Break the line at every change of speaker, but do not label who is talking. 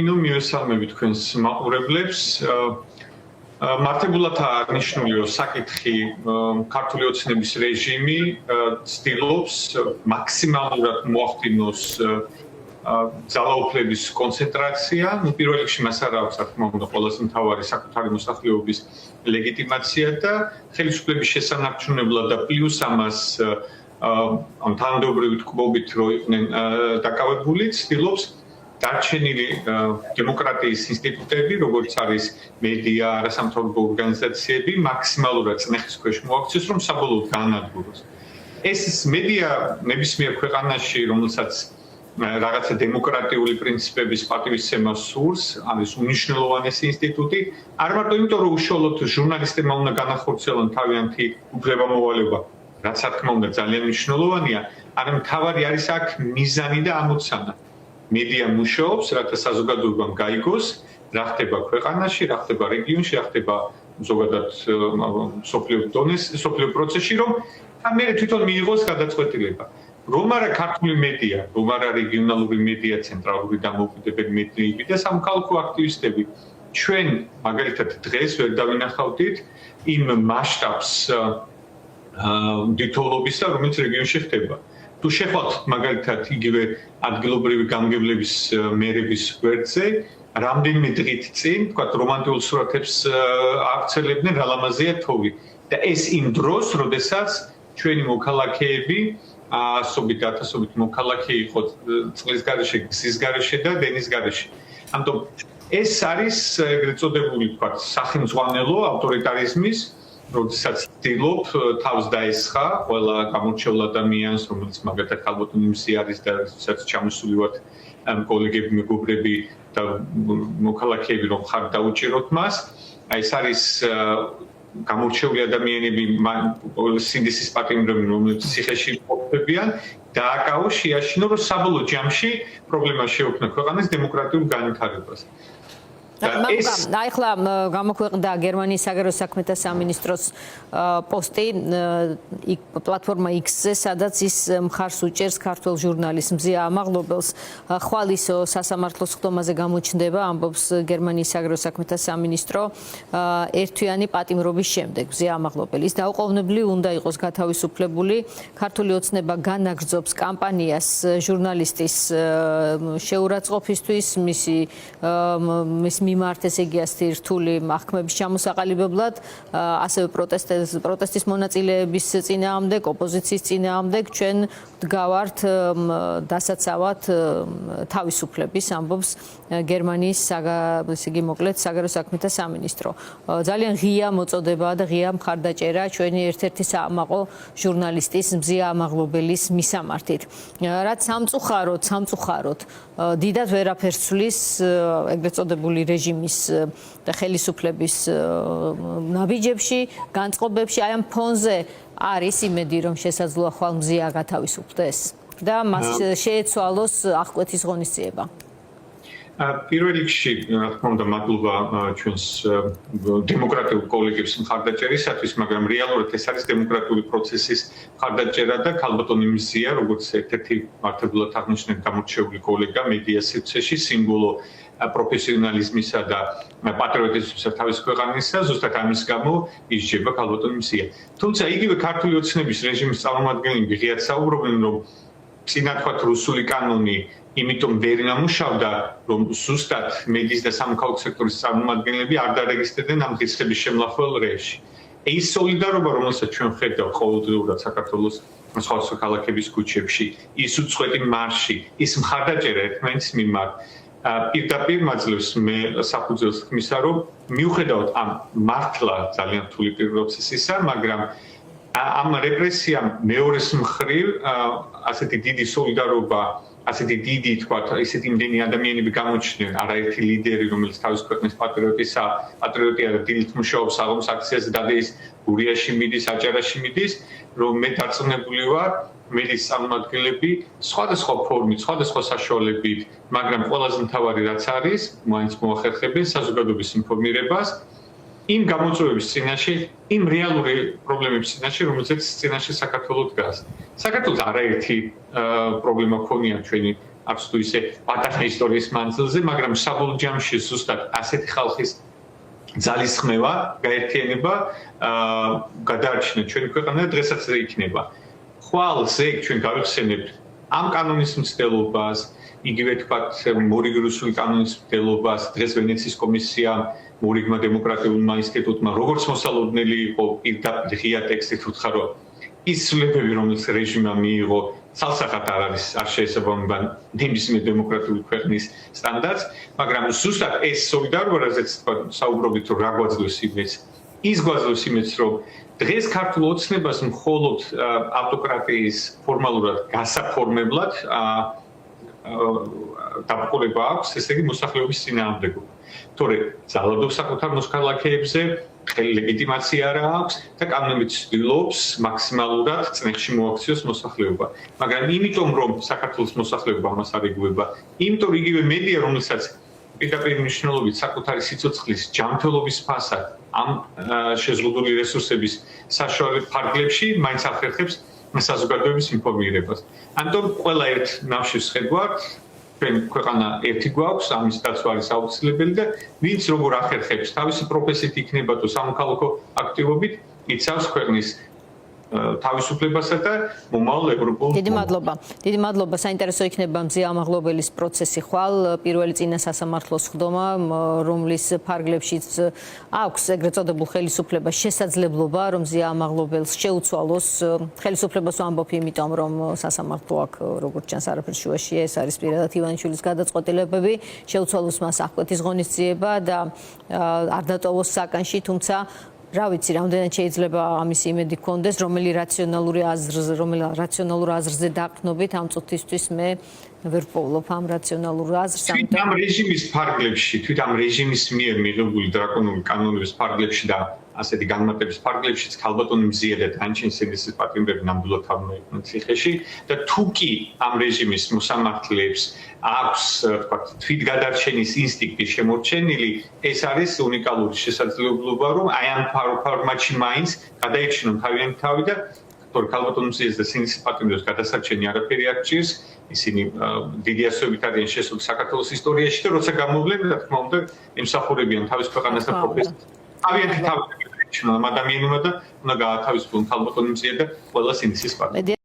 მიესალმებით თქვენს მაყურებლებს. მართებულად აღნიშნული რომ საკითხი ქართული ოცნების რეჟიმი ცდილობს მაქსიმალურად მოახდინოს ძალაუფლების კონცენტრაცია. პირველ რიგში მას არ აქვს, რა თქმა უნდა, ყველაზე მთავარი საკუთარი მოსახლეობის ლეგიტიმაცია და ხელისუფლების შესანარჩუნებლად და პლუს ამას ამ თანამდებობრივი თქმობით რო იყვნენ დაკავებული, ცდილობს დარჩენილი დემოკრატიის ინსტიტუტები, როგორც არის მედია, არასამთავრობო ორგანიზაციები, მაქსიმალურად წნეხის ქვეშ მოაქციოს, რომ საბოლოოდ გაანადგუროს. ეს მედია ნებისმიერ ქვეყანაში, რომელსაც რაღაცა დემოკრატიული პრინციპების პატივისცემა სურს, არის უნიშნელოვანესი ინსტიტუტი, არ მარტო იმიტომ, რომ უშუალოდ ჟურნალისტებმა უნდა განახორციელონ თავიანთი უფლებამოვალეობა, რაც რა თქმა უნდა ძალიან მნიშვნელოვანია, არამედ მთავარი არის აქ მიზანი და ამოცანა. მედია მუშაობს, რათა საზოგადოებამ გაიგოს, რა ხდება ქვეყანაში, რა ხდება რეგიონში, რა ხდება ზოგადად სოფლიო დონეზე, სოფლიო პროცესში, რომ მე თვითონ მიიღოს გადაწყვეტილება. რომ არა ქართული მედია, რომ არა რეგიონალური მედია, ცენტრალური დამოუკიდებელი მედიები და სამოქალაქო აქტივისტები, ჩვენ მაგალითად დღეს ვერ დავინახავდით იმ მასშტაბს დიდთოვლობისა, რომელიც რეგიონში ხდება. თუ შეხვალთ მაგალითად იგივე ადგილობრივი გამგებლების მერების გვერდზე, რამდენიმე დღით წინ, თქვათ, რომანტიულ სურათებს აღწერლებდნენ რა ლამაზია თოვი. და ეს იმ დროს, როდესაც ჩვენი მოქალაქეები, ასობით და ათასობით მოქალაქე იყო წყლის გარეშე, გზის გარეშე და დენის გარეშე. ამიტომ ეს არის ეგრეთ წოდებული, თქვათ, სახელმწიფო ავტორიტარიზმის როდესაც ცდილობ თავს დაესხა ყველა გამორჩეულ ადამიანს, რომელიც მაგალითად ქალბატონ იმსი არის და როდესაც ჩამოსული ვართ კოლეგები, მეგობრები და მოქალაქეები, რომ ხარ დაუჭიროთ მას. ეს არის გამორჩეული ადამიანები, სინდისის პატიმრები, რომელიც ციხეში იმყოფებიან, დააკავო, შეაშინო, რომ საბოლოო ჯამში პრობლემა შეექმნა ქვეყანას დემოკრატიულ განვითარებას.
აი ხლა გამოქვეყნდა გერმანიის საგარეო საქმეთა სამინისტროს პოსტი პლატფორმა X-ზე, სადაც ის მხარს უჭერს ქართველ ჟურნალისტ მზია ამაღლობელს. ხვალ ის სასამართლოს ხდომაზე გამოჩნდება, ამბობს გერმანიის საგარეო საქმეთა სამინისტრო, ერთთვიანი პატიმრობის შემდეგ მზია ამაღლობელი. ის დაუყოვნებლივ უნდა იყოს გათავისუფლებული. ქართული ოცნება განაგრძობს კამპანიას ჟურნალისტის შეურაცხყოფისთვის, მის მიმართ, ესე იგი ასეთი რთული აღქმების ჩამოსაყალიბებლად, ასევე პროტესტის მონაწილეების წინააღმდეგ, ოპოზიციის წინააღმდეგ ჩვენ დგავართ დასაცავად თავისუფლების, ამბობს გერმანიის ესე იგი მოკლედ საგარეო საქმეთა სამინისტრო. ძალიან ღია მოწოდებაა და ღია მხარდაჭერა ჩვენი ერთ-ერთი საამაყო ჟურნალისტის მზია ამაღლობელის მისამართით. რაც სამწუხაროდ დიდად ვერაფერს ცვლის ეგრეთ წოდებული რეჟიმის და ხელისუფლების ნაბიჯებში, განწყობებში, აი ამ ფონზე არის იმედი, რომ შესაძლოა ხვალ მზია გათავისუფლდეს და მას შეეცვალოს აღკვეთის ღონისძიება.
პირველ რიგში, რა თქმა უნდა, მადლობა ჩვენს დემოკრატიულ კოლეგებს მხარდაჭერისათვის, მაგრამ რეალურად ეს არის დემოკრატიული პროცესის მხარდაჭერა და ქალბატონ იმსია, როგორც ერთ-ერთი მართლაც აღნიშნეთ გამორჩეული კოლეგა მედია სივრცეში, სიმბოლო პროფესიონალიზმისა და პატრიოტიზმისა თავის ქვეყანისა, ზუსტად ამის გამო ისჯება ქალბატონ იმსია. თუმცა იგივე ქართული ოცნების რეჟიმის წარმომადგენლები ღიად საუბრობენ, რომ წინა თქვათ რუსული კანონი იმიტომ ვერ ნამუშავდა, რომ ზუსტად მედიის და სამოქალაქო სექტორის წარმომადგენლები არ დარეგისტრირდნენ ამ რისკების შემლახველ რეჟიმში. ის სოლიდარობა, რომელსაც ჩვენ ხედავთ ყოველდღიურად საქართველოს სხვა ქალაქების ქუჩებში, ის უწყვეტი მარში, ის მხარდაჭერა ერთმანეთის მიმართ პირდაპირ მაძლევს მე საფუძველს ხმისა, რომ მიუხედავად ამ მართლა ძალიან რთული პროცესისა, მაგრამ ამ რეპრესიამ მეორეს მხრივ ასეთი დიდი სოლიდარობა, ასეთი დიდი, თქვათ, ისეთი იმდენი ადამიანები გამოჩნდნენ, არაერთი ლიდერი, რომელიც თავის ქვეყნის პატრიოტია და დილით მუშაობს აღომს აქციაზე და ის გურიაში მიდის, აჭარაში მიდის, რომ მე დარწმუნებული ვარ, მედიის წარმომადგენლები სხვადასხვა ფორმით, სხვადასხვა საშუალებით, მაგრამ ყველაზე მთავარი რაც არის, მაინც მოახერხებენ საზოგადოების ინფორმირებას იმ გამოწვევების წინაშე, იმ რეალური პრობლემების წინაშე, რომელზეც წინაშე საქართველოს დგას. საქართველოს არაერთი პრობლემა ქონია ჩვენი არც თუ ისე პატარა ისტორიის მანძილზე, მაგრამ საბოლოო ჯამში ზუსტად ასეთი ხალხის ძალისხმევა, გაერთიანება გადაარჩინა ჩვენი ქვეყანა და დღესაც ეს იქნება. ხვალ ზეგ ჩვენ გავიხსენებთ ამ კანონის მცდელობას, იგივე თქვათ მორიგი რუსული კანონის მცდელობას, დღეს ვენეციის კომისიამ, მორიგმა დემოკრატიულმა ინსტიტუტმა, როგორც მოსალოდნელი იყო პირდაპირ ღია ტექსტით უთხრა, რომ ის ცვლილებები, რომელიც რეჟიმმა მიიღო, ცალსახად არ შეესაბამება ნებისმიერ დემოკრატიული ქვეყნის სტანდარტს, მაგრამ ზუსტად ეს სოლიდარობა, რაზეც საუბრობთ, რომ რა გვაძლევს იმედს, ის გვაძლევს იმედს, რომ დღეს ქართულ ოცნებას მხოლოდ ავტოკრატიის ფორმალურად გასაფორმებლად დაბრკოლება აქვს, ესე იგი მოსახლეობის წინააღმდეგობა. თორე ძალადობს საკუთარ მოსქალაქეებზე, ლეგიტიმაცია არ აქვს და კანონით ცდილობს მაქსიმალურად წნეხში მოაქციოს მოსახლეობა. მაგრამ იმიტომ რომ საქართველოს მოსახლეობა ამას არ ეგუება, იმიტომ იგივე მედია, რომელსაც პირდაპირ მნიშვნელობით საკუთარი სიცოცხლის ჯანმრთელობის ფასად ამ შეზღუდული რესურსების საშუალო ფარგლებში მაინც ახერხებს საზოგადოების ინფორმირებას. ამიტომ ყველა ერთ ნავშევს ხედავთ, ჩვენ ქვეყანა ერთი გვაქვს, ამის დაცვა არის აუცილებელი და ვინც როგორ ახერხებს თავისი პროფესიით იქნება თუ სამოქალაქო აქტივობით, იცავს ქვეყნის თავისუფლებასა და მომავალ ევროპულ.
დიდი მადლობა. დიდი მადლობა. საინტერესო იქნება მზია ამაღლობელის პროცესი ხვალ, პირველი წინა სასამართლოს ხდომა, რომლის ფარგლებშიც აქვს ეგრეთ წოდებულ ხელისუფლებას შესაძლებლობა, რომ მზია ამაღლობელს შეუცვალოს ხელისუფლებას ვამბობ, იმიტომ რომ სასამართლო აქ როგორც ჩანს არაფერ შუაშია, ეს არის პირადად ივანიშვილის გადაწყვეტილებები, შეუცვალოს მას აღკვეთის ღონისძიება და არ დატოვოს საკანში, თუმცა რა ვიცი, რამდენად შეიძლება ამის იმედი გქონდეს, რომელი რაციონალურ აზრზე დაყრდნობით ამ წუთისთვის მე ვერ პოვლობ ამ რაციონალურ აზრს.
თვით ამ რეჟიმის ფარგლებში, თვით ამ რეჟიმის მიერ მიღებული დრაკონული კანონების ფარგლებში და ასეთი განმარტების ფარგლებშიც ქალბატონი მზია და დანჩენ სენესის პატიმრები ნამდვილად თავმოიყვნენ ციხეში და თუ კი ამ რეჟიმის მოსამართლეებს აქვს თქვა თვითგადარჩენის ინსტინქტი შემორჩენილი, ეს არის უნიკალური შესაძლებლობა, რომ აი ამ ფორმატში მაინც გადაიჩინონ თავიანთი თავი და ქალბატონ მზიას და სენესის პატიმრებს გადასარჩენი არაფერი არ ჭირს. ისინი დიდი ასოებით არიან შესული საქართველოს ისტორიაში და როცა გამოვლენ, რა თქმა უნდა, ემსახურებიან თავის ქვეყანას და პროფესიას. თავიანთი თავი ამ ადამიანებმა და უნდა გაათავისუფლონ ქალბატონი მზია და ყველა სენესის პატიმრები.